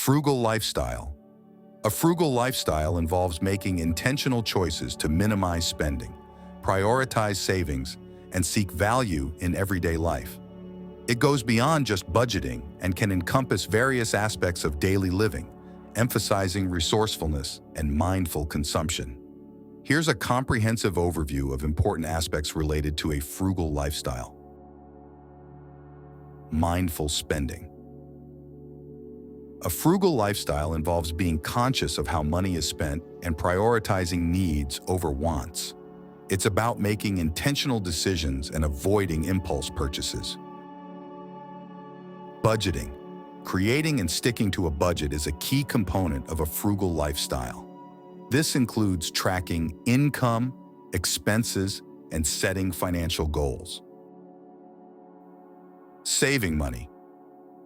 Frugal lifestyle. A frugal lifestyle involves making intentional choices to minimize spending, prioritize savings, and seek value in everyday life. It goes beyond just budgeting and can encompass various aspects of daily living, emphasizing resourcefulness and mindful consumption. Here's a comprehensive overview of important aspects related to a frugal lifestyle. Mindful spending. A frugal lifestyle involves being conscious of how money is spent and prioritizing needs over wants. It's about making intentional decisions and avoiding impulse purchases. Budgeting. Creating and sticking to a budget is a key component of a frugal lifestyle. This includes tracking income, expenses, and setting financial goals. Saving money.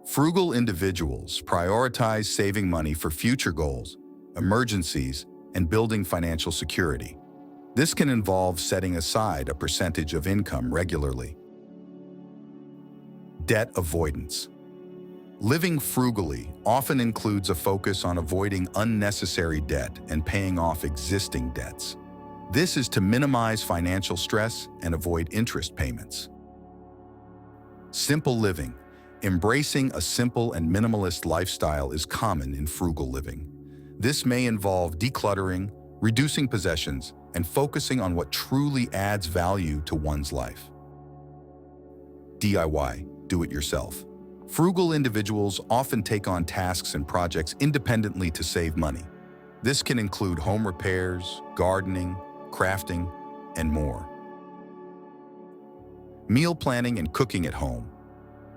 Frugal individuals prioritize saving money for future goals, emergencies, and building financial security. This can involve setting aside a percentage of income regularly. Debt avoidance. Living frugally often includes a focus on avoiding unnecessary debt and paying off existing debts. This is to minimize financial stress and avoid interest payments. Simple living. Embracing a simple and minimalist lifestyle is common in frugal living. This may involve decluttering, reducing possessions, and focusing on what truly adds value to one's life. DIY, do-it-yourself. Frugal individuals often take on tasks and projects independently to save money. This can include home repairs, gardening, crafting, and more. Meal planning and cooking at home.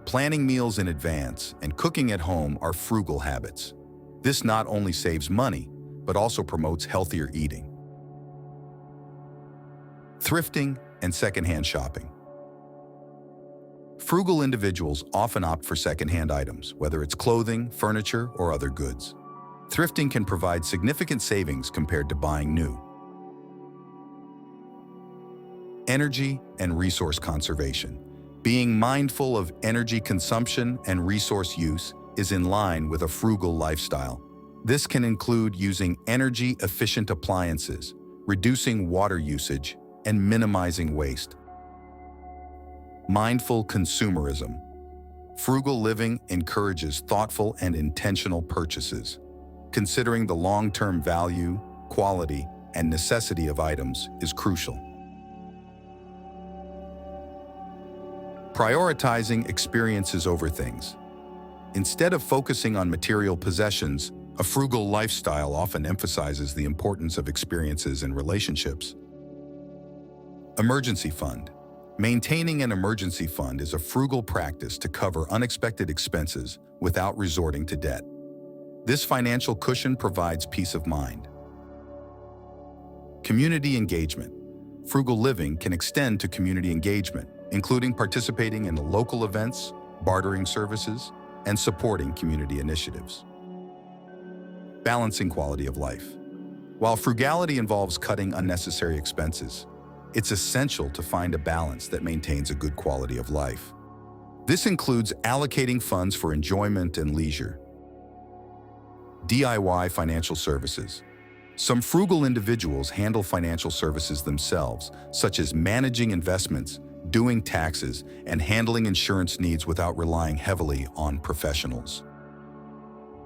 Planning meals in advance and cooking at home are frugal habits. This not only saves money, but also promotes healthier eating. Thrifting and secondhand shopping. Frugal individuals often opt for secondhand items, whether it's clothing, furniture, or other goods. Thrifting can provide significant savings compared to buying new. Energy and resource conservation. Being mindful of energy consumption and resource use is in line with a frugal lifestyle. This can include using energy-efficient appliances, reducing water usage, and minimizing waste. Mindful consumerism. Frugal living encourages thoughtful and intentional purchases. Considering the long-term value, quality, and necessity of items is crucial. Prioritizing experiences over things. Instead of focusing on material possessions, a frugal lifestyle often emphasizes the importance of experiences and relationships. Emergency fund. Maintaining an emergency fund is a frugal practice to cover unexpected expenses without resorting to debt. This financial cushion provides peace of mind. Community engagement. Frugal living can extend to community engagement, including participating in local events, bartering services, and supporting community initiatives. Balancing quality of life. While frugality involves cutting unnecessary expenses, it's essential to find a balance that maintains a good quality of life. This includes allocating funds for enjoyment and leisure. DIY financial services. Some frugal individuals handle financial services themselves, such as managing investments, doing taxes, and handling insurance needs without relying heavily on professionals.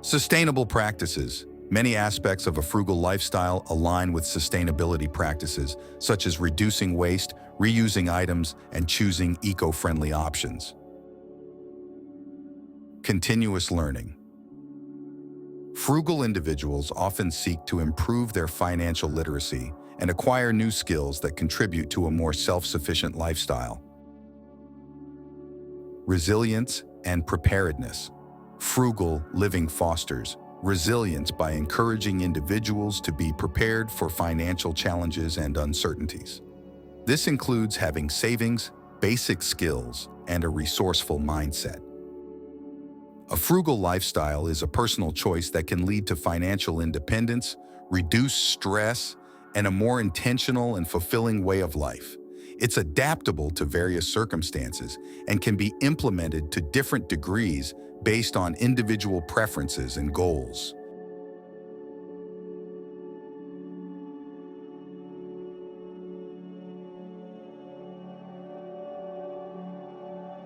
Sustainable practices. Many aspects of a frugal lifestyle align with sustainability practices, such as reducing waste, reusing items, and choosing eco-friendly options. Continuous learning. Frugal individuals often seek to improve their financial literacy and acquire new skills that contribute to a more self-sufficient lifestyle. Resilience and preparedness. Frugal living fosters resilience by encouraging individuals to be prepared for financial challenges and uncertainties. This includes having savings, basic skills, and a resourceful mindset. A frugal lifestyle is a personal choice that can lead to financial independence, reduce stress, and a more intentional and fulfilling way of life. It's adaptable to various circumstances and can be implemented to different degrees based on individual preferences and goals.